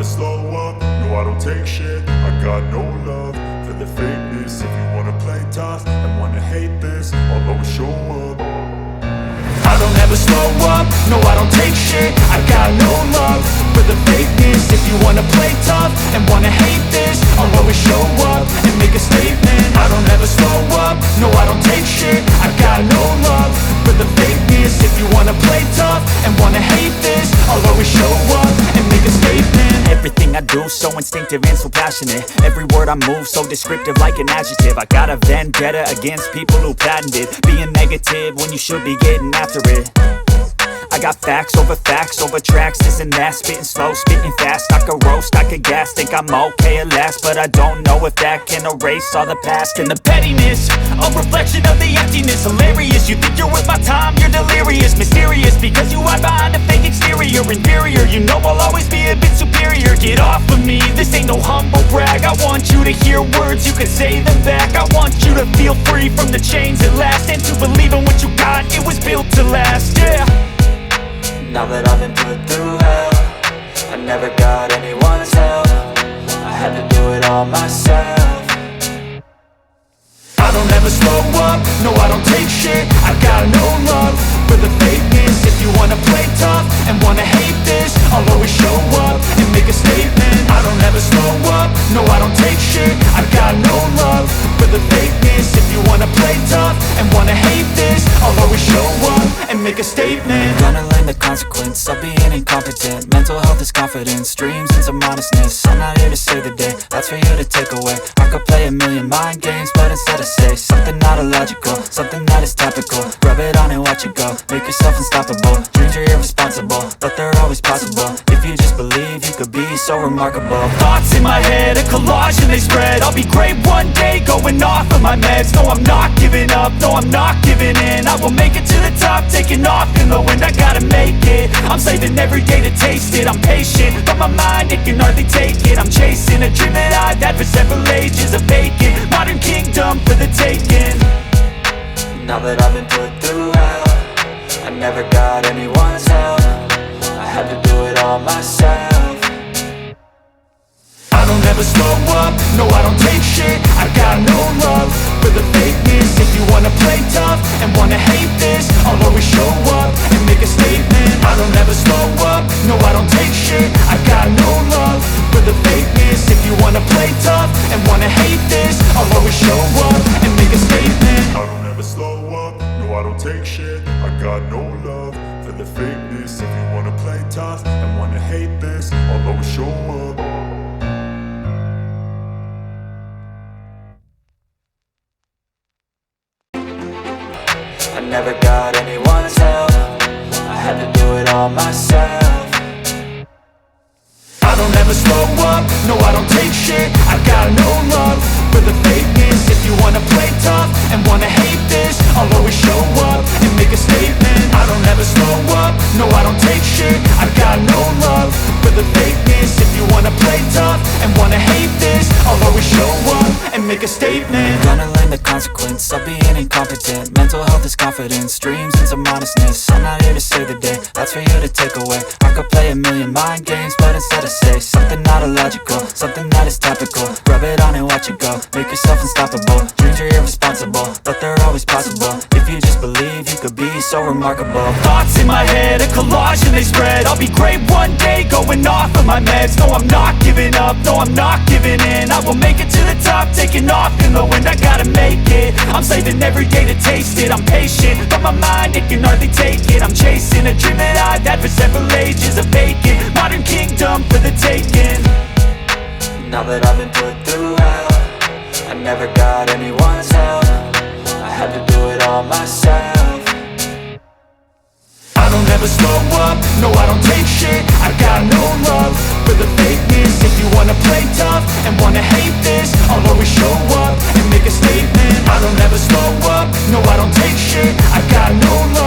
never slow up, no I don't take shit. I got no love for the fakeness. If you wanna play tough and wanna hate this, I'll always show up. I don't ever slow up, no I don't take shit. I got no love for the fakeness. If you wanna play tough and wanna hate this, I'll always show up and make a statement. I don't ever slow up, no I don't take shit. I got no love for the fakeness. If you wanna play tough and wanna hate this, I'll always show up and make a statement. Everything I do so instinctive and so passionate. Every word I move so descriptive like an adjective. I got a vendetta against people who patented being negative when you should be getting after it. I got facts over tracks, this and that. Spitting slow, spitting fast. I could roast, I could gas. Think I'm okay at last, but I don't know if that can erase all the past. And the pettiness, a reflection of the emptiness. Hilarious, you think you're worth my time, you're delirious. Mysterious, because you hide behind a fake exterior. Inferior, you know I'll always be a bit superior. Get off of me, this ain't no humble brag. I want you to hear words, you can say them back. I want you to feel free from the chains at last, and to believe in what you got, it was built to last, yeah. Now that I've been put through hell, I never got anyone's help. I had to do it all myself. I don't ever slow up, no I don't take shit. I got no love for the fakeness. If you wanna play tough and wanna hate this, I'll always show up and make a statement. I don't ever slow up, no I don't take shit. I got no love for the fakeness. If you wanna play tough and wanna hate this, I'll always show up and make a statement. Gonna learn the consequence of being incompetent. Mental health is confidence, dreams and some modestness. I'm not here to save the day, that's for you to take away. I could play a million mind games, but instead I say something not illogical, something that is topical. Rub it on and watch it go, make yourself unstoppable. Dreams are irresponsible, but they're always possible. If you just believe, you could be so remarkable. Thoughts in my head, a collage and they spread. I'll be great one day, going off of my meds. No, I'm not giving up, no, I'm not giving in. I will make it to the top, taking off in the wind. I gotta make it, I'm saving every day to taste it. I'm patient, but my mind, it can hardly take it. I'm chasing a dream that I've had for several ages. A vacant, modern kingdom for the taking. Now that I've been put through hell, I never got anyone's help. I had to do it all myself. I don't ever slow up, no I don't take shit. I got no love for the fakeness. If you wanna play tough and wanna hate this, I'll always show up and make a statement. I don't ever slow up, no I don't take shit. I got no love for the fakeness. If you wanna play tough and wanna hate this, I'll always show up and make a statement. I don't ever slow up, no I don't take shit. I got no love for the fakeness. If you wanna play tough and wanna hate this, I'll always show up. I never got anyone's help. I had to do it all myself. I don't ever slow up, no I don't take shit. I got no love for the fakeness. If you wanna play tough and wanna hate this, I'll always show up and make a statement. I don't ever slow up, no I don't take shit. I got no love for the fakeness. If you wanna play tough and wanna hate this, I'll always show up and make a statement. Gonna learn the consequence of being incompetent. Mental health is confidence, dreams and some modestness. I'm not here to save the day, that's for you to take away. I could play a million mind games, but instead I say something not illogical, something that is topical. Rub it on and watch it go, make yourself unstoppable. Dreams are irresponsible, but they're always possible. If you just believe, you could be so remarkable. Thoughts in my head, a collage and they spread. I'll be great one day, going off of my meds. No, I'm not giving up, no, I'm not giving in. I will make it to the top, taking off in the wind. I gotta make it, I'm saving every day to taste it. I'm patient, but my mind, it can hardly take it. I'm chasing a dream that I've had for several ages. A vacant, modern kingdom for the taking. Now that I've been put through hell, I never got anyone's help. I had to do it all myself. I don't ever slow up, no I don't take shit. I got no love for the fakeness. If you wanna play tough and wanna hate this, I'll always show up and make a statement. I don't ever slow up, no I don't take shit. I got no love